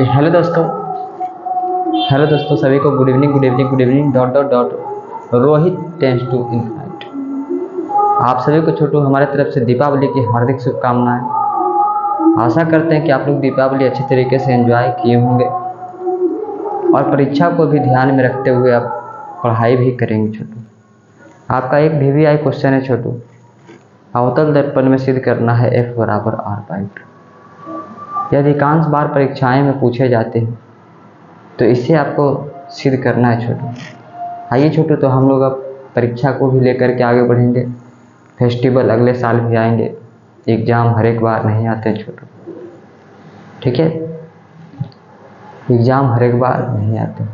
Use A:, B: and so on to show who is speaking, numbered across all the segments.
A: Hello दोस्तों, सभी को good evening dot dot dot Rohit टेंस टू इनफाइट। आप सभी को छोटू हमारे तरफ से दीपावली की हार्दिक शुभकामनाएं। आशा करते हैं कि आप लोग दीपावली अच्छे तरीके से एंजॉय किए होंगे और परीक्षा को भी ध्यान में रखते हुए आप पढ़ाई भी करेंगे। छोटू, आपका एक VVI क्वेश्चन है छोटू, अवतल दर्पण में सिद्ध करना है F बराबर R/2। यह अधिकांश बार परीक्षाएं में पूछे जाते हैं, तो इसे आपको सिद्ध करना है छोटू। आइए छोटू, तो हम लोग अब परीक्षा को भी लेकर के आगे बढ़ेंगे। फेस्टिवल अगले साल भी आएंगे, एग्ज़ाम हर एक बार नहीं आते हैं छोटू, ठीक है। एग्ज़ाम हर एक बार नहीं आते,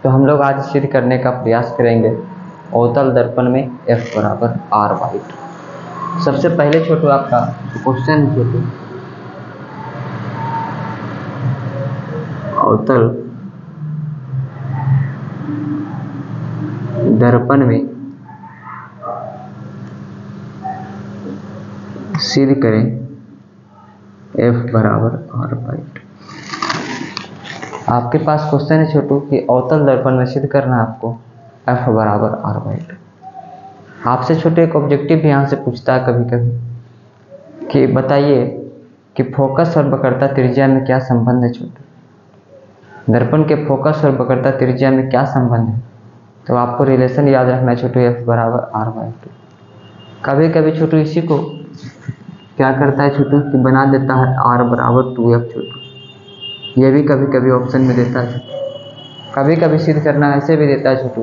A: तो हम लोग आज सिद्ध करने का प्रयास करेंगे अवतल दर्पण में F बराबर R/2। सबसे पहले छोटू आपका क्वेश्चन है छोटू, अवतल दर्पण में सिद्ध करें F बराबर R/2। आपके पास क्वेश्चन है छोटू कि अवतल दर्पण में सिद्ध करना है आपको F बराबर R/2। आपसे छोटे एक ऑब्जेक्टिव भी यहाँ से पूछता है कभी कभी कि बताइए कि फोकस और वक्रता त्रिज्या में क्या संबंध है छोटू। दर्पण के फोकस और वक्रता त्रिज्या में क्या संबंध है, तो आपको रिलेशन याद रखना है छोटू, F बराबर R/2। कभी कभी छोटू इसी को क्या करता है छोटू कि बना देता है R बराबर 2F छोटू। यह भी कभी कभी ऑप्शन में देता है। कभी कभी सिद्ध करना ऐसे भी देता है छोटू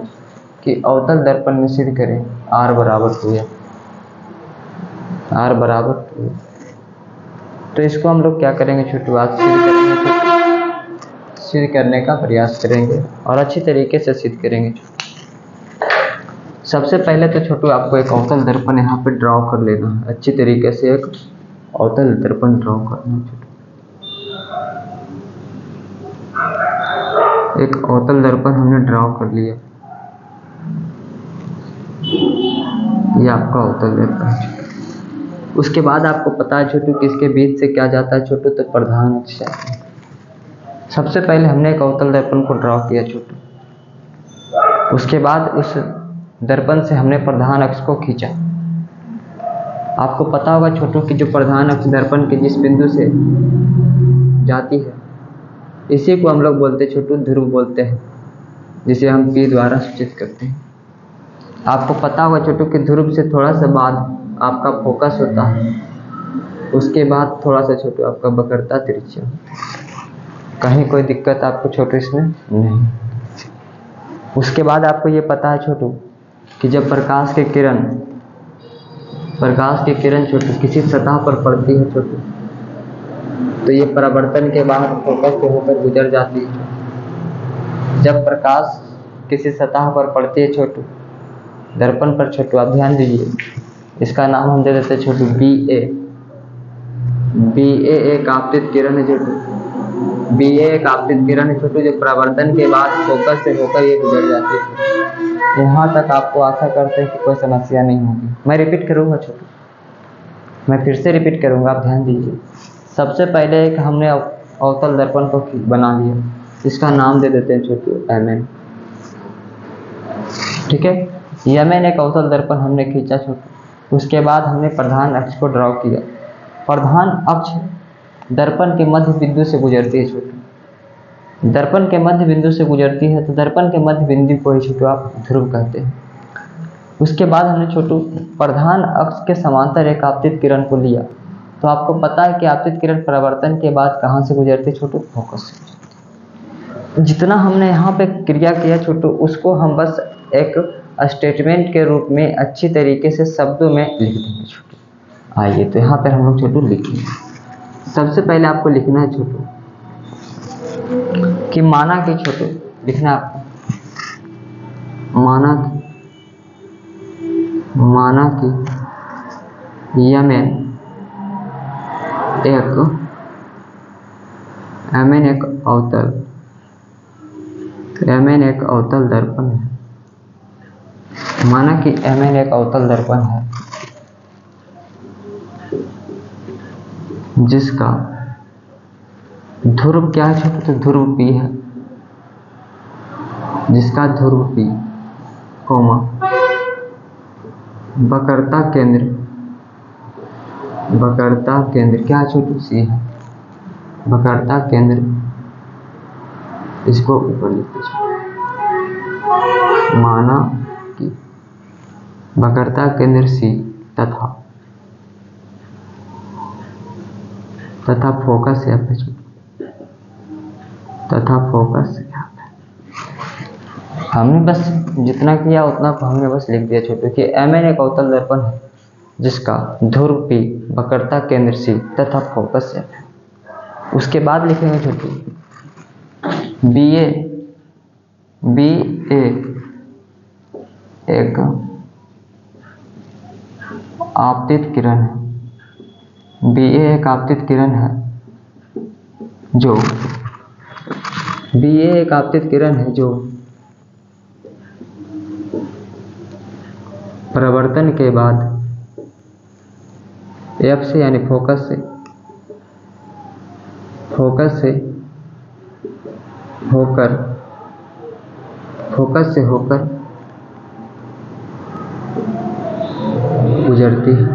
A: कि अवतल दर्पण में सिद्ध करें R बराबर 2F, R बराबर 2F। तो इसको हम लोग क्या करेंगे छोटू, आज सिद्ध करेंगे छोटू, सिद्ध करने का प्रयास करेंगे और अच्छी तरीके से सिद्ध करेंगे। सबसे पहले तो छोटू आपको एक अवतल दर्पण यहाँ पे ड्रॉ कर लेना है। अच्छी तरीके से एक अवतल दर्पण ड्रॉ करना है छोटू। एक अवतल दर्पण हमने ड्रॉ कर लिया, ये आपका अवतल दर्पण है छोटू। उसके बाद आपको पता है छोटू कि इसके बीच से क्या जाता है छोटू, तो प्रधान अक्ष जाता है। सबसे पहले हमने एक अवतल दर्पण को ड्रॉ किया छोटू, उसके बाद उस दर्पण से हमने प्रधान अक्ष को खींचा। आपको पता होगा छोटू कि जो प्रधान अक्ष दर्पण के जिस बिंदु से जाती है, इसी को हम लोग बोलते हैं छोटू ध्रुव बोलते हैं, जिसे हम P द्वारा सूचित करते हैं। आपको पता होगा छोटू कि ध्रुव से थोड़ा सा बाद आपका फोकस होता है, उसके बाद थोड़ा सा छोटू आपका वक्रता त्रिज्या। कहीं कोई दिक्कत आपको छोटू इसमें नहीं। उसके बाद आपको ये पता है छोटू कि जब प्रकाश की किरण छोटू किसी सतह पर पड़ती है छोटू, तो ये परावर्तन के बाद फोकस से होकर गुजर जाती है। जब प्रकाश किसी सतह पर पड़ती है छोटू दर्पण पर छोटू, आप ध्यान दीजिए, इसका नाम हम दे देते हैं छोटू BA एक आपतित किरण है छोटू। BA एक आपतित किरण है छोटू, जो परावर्तन के बाद फोकस से होकर ये गुजर जाती है। यहाँ तक आपको आशा करते हैं कि कोई समस्या नहीं होगी। मैं रिपीट करूँगा छोटू, मैं फिर से रिपीट करूँगा, आप ध्यान दीजिए। सबसे पहले एक हमने अवतल दर्पण को बना लिया, इसका नाम दे देते हैं छोटू MN, ठीक है। MN एक अवतल दर्पण हमने खींचा छोटू। उसके बाद हमने प्रधान अक्ष को ड्रॉ किया। प्रधान अक्ष दर्पण के मध्य बिंदु से गुजरती है छोटू। दर्पण के मध्य बिंदु से गुजरती है, तो दर्पण के मध्य बिंदु को ही छोटू आप ध्रुव कहते हैं। उसके बाद हमने छोटू प्रधान अक्ष के समांतर एक आपतित किरण को लिया। तो आपको पता है कि आपतित किरण परावर्तन के बाद कहाँ से गुजरती है छोटू, फोकस से गुजरती है। जितना हमने यहाँ पे क्रिया किया छोटू, उसको हम बस एक स्टेटमेंट के रूप में अच्छी तरीके से शब्दों में लिख देंगे छोटू। आइए तो यहाँ पर हम लोग छोटू लिखेंगे। सबसे पहले आपको लिखना है छोटू कि माना कि छोटू लिखना है आपको, माना कि MN एक अवतल, तो MN एक अवतल दर्पण है। माना कि Mn एक अवतल दर्पण है जिसका ध्रुव क्या है छोटे, तो ध्रुव P है, जिसका ध्रुव P कोमा वक्रता केंद्र क्या है छोटू, C है। वक्रता केंद्र इसको ऊपर लिखते हैं, माना कि वक्रता केंद्र C तथा फोकस यहाँ पे, तथा फोकस यहाँ पे। हमने बस जितना किया उतना हमने बस लिख दिया छोटे कि Mn एक अवतल दर्पण है जिसका ध्रुव P वक्रता केंद्र C तथा फोकस यहाँ पे। उसके बाद लिखेंगे छोटे BA एक आपतित किरण है, BA एक आपतित किरण है जो प्रवर्तन के बाद F से यानी फोकस से होकर गुजरती है।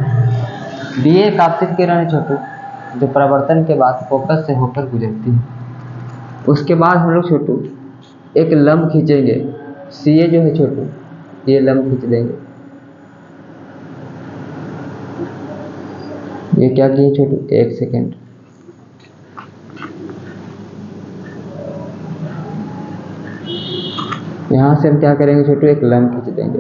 A: BA एक आपतित किरण है छोटू जो प्रवर्तन के बाद फोकस से होकर गुजरती है। उसके बाद हम लोग छोटू एक लंब खींचेंगे, CA जो है छोटू, ये लंब खींच देंगे। ये क्या किए छोटू, एक सेकेंड, यहां से हम क्या करेंगे छोटू, एक लंब खींच देंगे।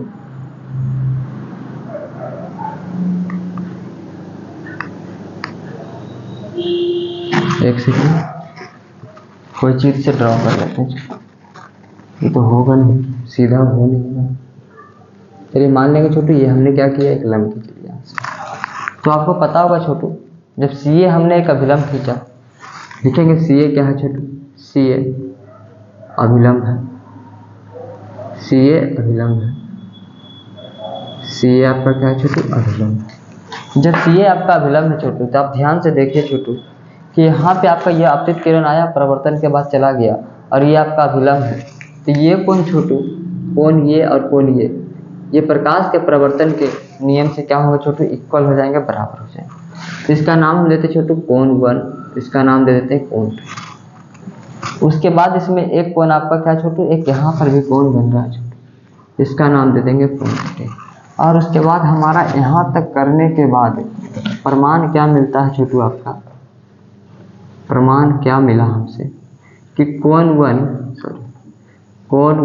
A: एक सेकेंड, कोई चीज से ड्रॉ कर लेते हैं, ये तो होगा नहीं, सीधा हो नहीं रहा। चलिए मान लेंगे छोटू ये हमने क्या किया, एक लंब खींच लिया। तो आपको पता होगा छोटू जब CA हमने एक अभिलंब खींचा, लिखेंगे CA क्या है छोटू, CA अभिलंब है, CA आपका क्या है छोटू, अभिलंब है। जब CA आपका अभिलंब है छोटू तो आप ध्यान से देखिए छोटू कि यहाँ पे आपका ये आपतित किरण आया, प्रवर्तन के बाद चला गया और ये आपका अभिलंब है। तो ये कोण छोटू, कोण ये और कोण ये प्रकाश के प्रवर्तन के नियम से क्या होगा छोटू, इक्वल हो जाएंगे, बराबर हो जाएंगे। तो इसका नाम हम देते छोटू कोण 1, इसका नाम दे देते हैं कोण 2। उसके बाद इसमें एक कोण आपका क्या छोटू, एक यहाँ पर भी कोण बन रहा है छोटू, इसका नाम दे देंगे कोण थीटा। और उसके बाद हमारा यहाँ तक करने के बाद प्रमाण क्या मिलता है छोटू, आपका प्रमाण क्या मिला हमसे कि कोण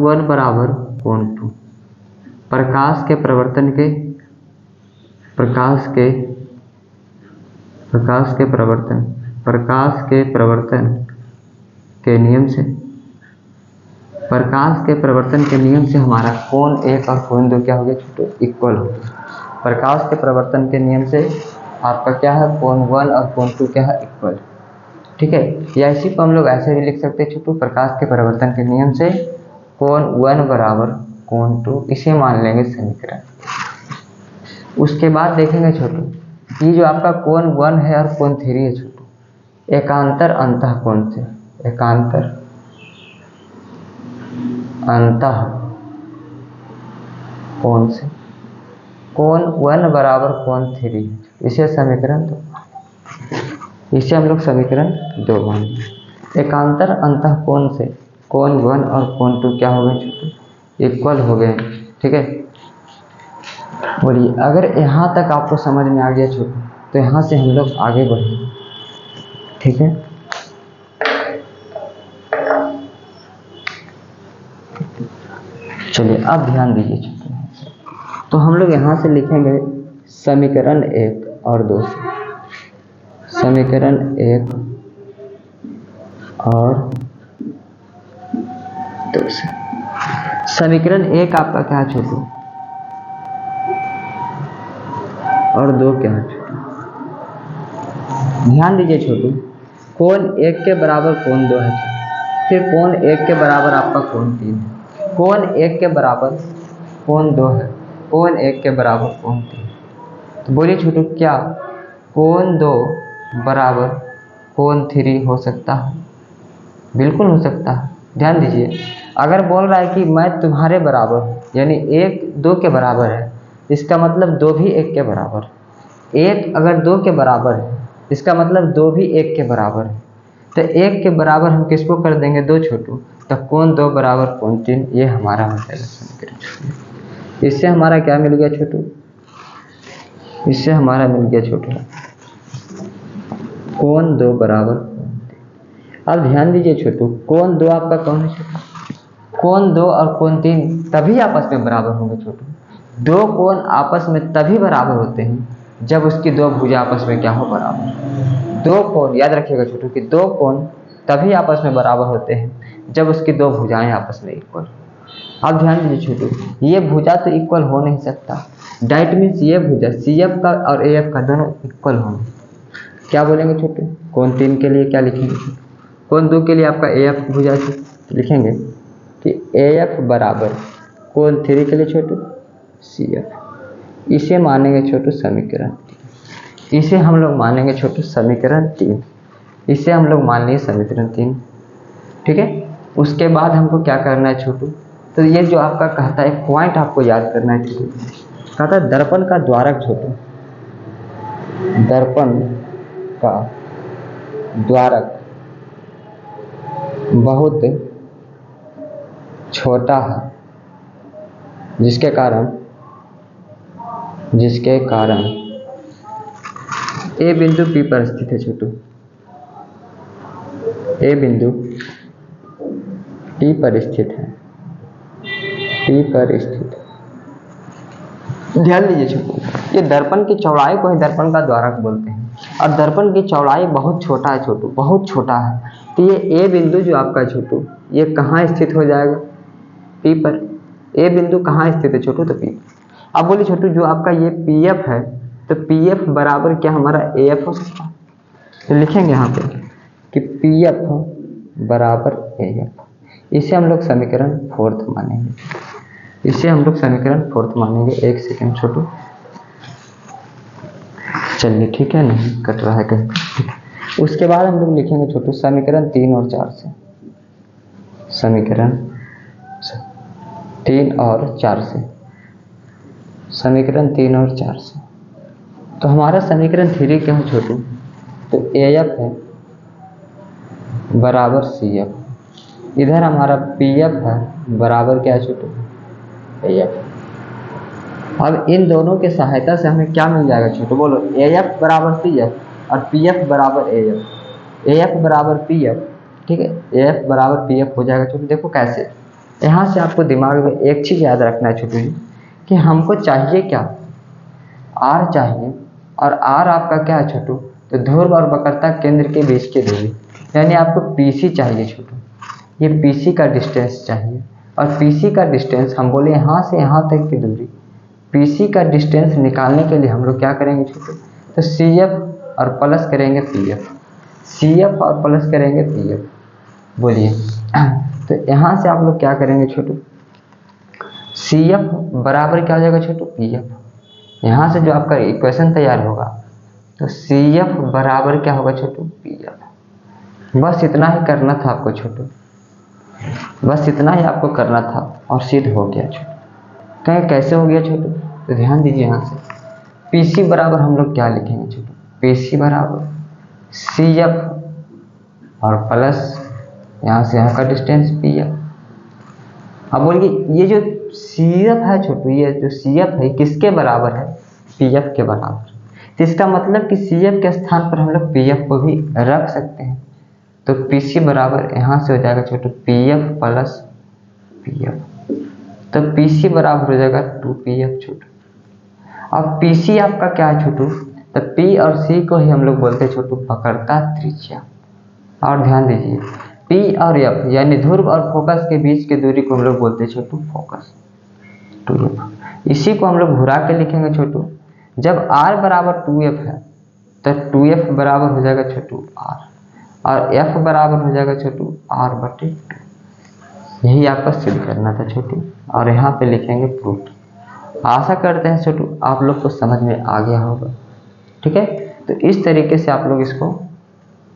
A: 1 बराबर कोण 2, प्रकाश के प्रवर्तन के नियम से हमारा कोण 1 और कोण 2 क्या हो गया छोटू, इक्वल हो गया। प्रकाश के प्रवर्तन के नियम से आपका क्या है, कोण 1 और कोण 2 क्या है, इक्वल। ठीक है, या इसी को हम लोग ऐसे भी लिख सकते हैं छोटू, प्रकाश के प्रवर्तन के नियम से कोण 1 बराबर कोण 2, इसे मान लेंगे समीकरण। उसके बाद देखेंगे छोटू ये जो आपका कोण 1 है और कोण 3 है छोटू, एकांतर अंतः कोण से, कोण 1 बराबर कोण 3 है, इसे समीकरण 2, इसे हम लोग समीकरण 2 मानेंगे। एकांतर अंतः कोण से कोण 1 और कोण 2 क्या हो गए छोटू, इक्वल हो गए। ठीक है, बोलिए अगर यहाँ तक आपको समझ में आ गया छोटू तो यहाँ से हम लोग आगे बढ़ेंगे। ठीक है, चलिए अब ध्यान दीजिए छोटू, तो हम लोग यहाँ से लिखेंगे समीकरण 1 और 2 से, समीकरण 1 और 2 से। समीकरण 1 आपका क्या है छोटू और 2 क्या है छोटू, ध्यान दीजिए छोटू, कोण 1 के बराबर कोण 2 है छोटू, फिर कोण 1 के बराबर आपका कोण 3 है, कोण 1 के बराबर कोण 2 है, कोण 1 के बराबर कोण 3। तो बोलिए छोटू, क्या कोण 2 बराबर कोण 3 हो सकता है? बिल्कुल हो सकता है। ध्यान दीजिए, अगर बोल रहा है कि मैं तुम्हारे बराबर हूँ, यानी 1 2 के बराबर है, इसका मतलब 2 भी 1 के बराबर। 1 अगर 2 के बराबर है, इसका मतलब 2 भी 1 के बराबर है। तो 1 के बराबर हम किसको कर देंगे? 2 छोटू। तो कोण 2 बराबर कोण 3, ये हमारा हो जाएगा समीकरण। इससे हमारा क्या मिल गया छोटू? इससे हमारा मिल गया छोटू कोण 2 बराबर कोण 3। अब ध्यान दीजिए छोटू, कोण 2 आपका कौन है छोटू? कोण 2 और कोण 3 तभी आपस में बराबर होंगे छोटू। 2 कोण आपस में तभी बराबर होते हैं जब उसकी 2 भुजा आपस में क्या हो? बराबर। 2 कोण, याद रखिएगा छोटू कि 2 कोण तभी आपस में बराबर होते हैं जब उसकी 2 भुजाएं आपस में इक्वल। अब ध्यान दीजिए छोटू, ये भुजा तो इक्वल हो नहीं सकता। डाइट मीन्स ये भुजा CF का और AF का दोनों इक्वल होंगे। क्या बोलेंगे छोटू? कोण 3 के लिए क्या लिखेंगे? कोण 2 के लिए आपका AF भुजा लिखेंगे कि AF बराबर कोण 3 के लिए छोटू CF। इसे मानेंगे छोटू समीकरण। इसे हम लोग मानेंगे छोटू समीकरण 3। इसे हम लोग मान लेंगे समीकरण 3। ठीक है। उसके बाद हमको क्या करना है छोटू? तो ये जो आपका कहता है, एक पॉइंट आपको याद करना है छोटू। कहता है दर्पण का द्वारक छोटू, दर्पण का द्वारक बहुत छोटा है, जिसके कारण ए बिंदु P पर स्थित है छोटू। ए बिंदु P पर स्थित है। P पर स्थित। ध्यान दीजिए छोटू, ये दर्पण की चौड़ाई को ही दर्पण का द्वारक बोलते हैं, और दर्पण की चौड़ाई बहुत छोटा है छोटू, बहुत छोटा है। तो ये ए बिंदु जो आपका छोटू, ये कहाँ स्थित हो जाएगा? P पर। ए बिंदु कहाँ स्थित है छोटू? तो P। अब बोलिए छोटू, जो आपका ये PF है, तो PF बराबर क्या हमारा AF हो सकता है? तो लिखेंगे यहाँ पे कि PF बराबर AF। इसे हम लोग समीकरण 4 मानेंगे। इसे हम लोग समीकरण 4 मानेंगे। एक सेकंड छोटू, चलिए ठीक है, नहीं कट रहा है कहीं। ठीक है। उसके बाद हम लोग लिखेंगे छोटू समीकरण 3 और 4 से। समीकरण 3 और 4 से। समीकरण 3 और 4 से। तो हमारा समीकरण 3 क्या है छोटू? तो AF है बराबर CF। इधर हमारा PF है बराबर क्या है छोटू? AF। अब इन दोनों के सहायता से हमें क्या मिल जाएगा छोटू? बोलो। AF बराबर CF और PF बराबर AF। AF बराबर PF, ठीक है, AF बराबर PF हो जाएगा छोटू। देखो कैसे, यहाँ से आपको दिमाग में एक चीज़ याद रखना है छोटू जी, कि हमको चाहिए क्या? R चाहिए, और R आपका क्या है छोटू? तो ध्रुव और वक्रता केंद्र के बीच की दूरी, यानी आपको PC चाहिए छोटू। ये PC का डिस्टेंस चाहिए, और PC का डिस्टेंस हम बोले यहाँ से यहाँ तक की दूरी। PC का डिस्टेंस निकालने के लिए हम लोग क्या करेंगे छोटू? तो CF और प्लस करेंगे PF। CF और प्लस करेंगे PF। बोलिए, तो यहाँ से आप लोग क्या करेंगे छोटू? CF बराबर क्या हो जाएगा छोटू? PF। यहाँ से जो आपका इक्वेशन तैयार होगा, तो CF बराबर क्या होगा छोटू? PF। बस इतना ही करना था आपको छोटू, बस इतना ही आपको करना था, और सिद्ध हो गया छोटू। कहें कैसे हो गया छोटू? तो ध्यान दीजिए, यहाँ से PC बराबर हम लोग क्या लिखेंगे छोटू? PC बराबर CF और प्लस यहाँ से यहाँ का डिस्टेंस PF। अब बोलिए, ये जो CF है छोटू, ये जो CF है किसके बराबर है? PF के बराबर। तो इसका मतलब कि CF के स्थान पर हम लोग PF को भी रख सकते हैं। तो PC बराबर यहाँ से हो जाएगा छोटू PF प्लस PF। तो PC बराबर हो जाएगा 2PF छोटू। अब PC आपका क्या है छोटू? तो P और C को ही हम लोग बोलते हैं छोटू वक्रता त्रिज्या। और ध्यान दीजिए, P और F यानी ध्रुव और फोकस के बीच की दूरी को हम लोग बोलते हैं छोटू फोकस 2F। इसी को हम लोग घुरा के लिखेंगे छोटू। जब R बराबर 2F है, तो 2F बराबर हो जाएगा छोटू R, और F बराबर हो जाएगा छोटू R/2। यही आपको सिद्ध करना था छोटू, और यहाँ पे लिखेंगे प्रूफ। आशा करते हैं छोटू आप लोग को समझ में आ गया होगा। ठीक है, तो इस तरीके से आप लोग इसको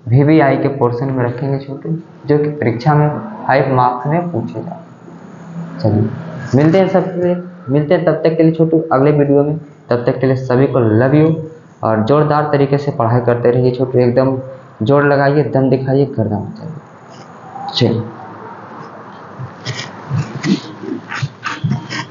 A: VVI के पोर्शन में रखेंगे छोटू, जो कि परीक्षा में 5 मार्क्स में पूछे जाए। चलिए मिलते हैं तब तक के लिए छोटू अगले वीडियो में। तब तक के लिए सभी को लव यू, और जोरदार तरीके से पढ़ाई करते रहिए छोटू, एकदम जोर लगाइए, दम दिखाइए, गर्दन मचाइए। चलिए।